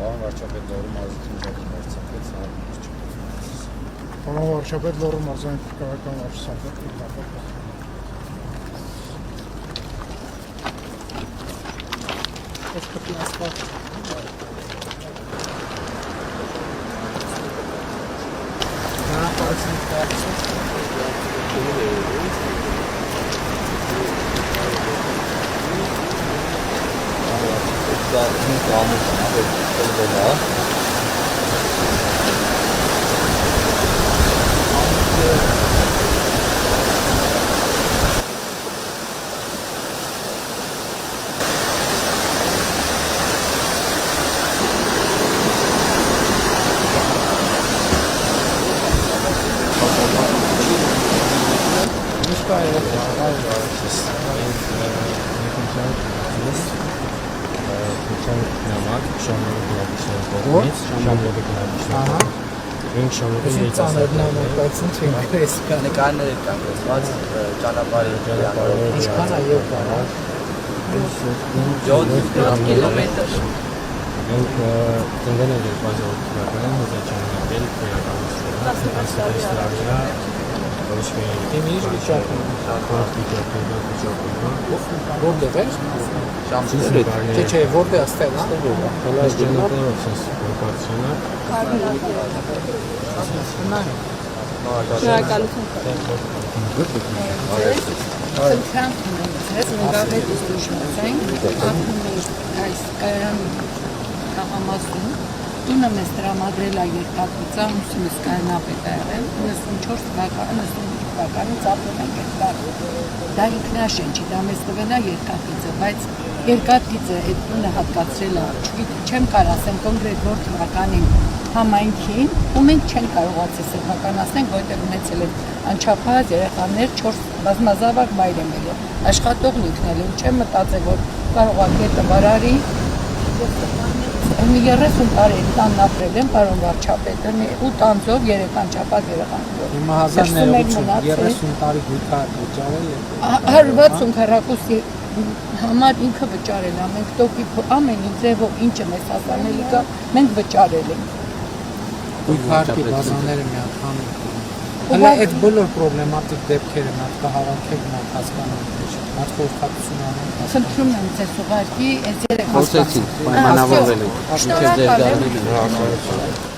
Պարոն վարչապետ Լոռու մարզի արձակեց Պարոն վարչապետ Լոռու մարզային քաղաքական վարչապետ Տունը մեզ տրամադրել է երկաթգծա ուսումնս կայանապետարան 94 թվականից ապրել ենք այդ տարի։ Դա ինքնաշենչ է, դա մեզ տվել է երկաթգծը, բայց երկաթգծը այդ տունը հատկացրել է, չեմ կարող ասեմ կոնկրետ որ թվականին համայնքին, ու մենք չենք կարողացել սեփականացնել, որտեղ ունեցել են անչափահաս երեխաներ 4 բազմազավակ մայրեր են, աշխատողն ինքն էլ չեմ մտածել, որ կարող է կետը վարարի 30 տարի տանն ապրել եմ, պարոն վարչապետը, 8 անձով 3 անչափահաս երեխաներով։ Հիմա հազար ներողություն, 30 տարի գույքար վճարել է։ 160 քառակուսի համար ինքը վճարել է, մենք տոկի ամեն ձևով ինչը մեզ հասանելի կա, մենք վճարել ենք։ Գույքարի բազաները միանգամից։ Հələ այդ բոլոր պրոբլեմատիկ դեպքերը մենք կհավաքենք, մենք հասկանանք, մենք խորհրդատվություն անենք։ Խնդրում եմ ձեզ ուղղակի այս երեք Խոսեցին, պայմանավորվել եք, ինչև ձեր դարել եք։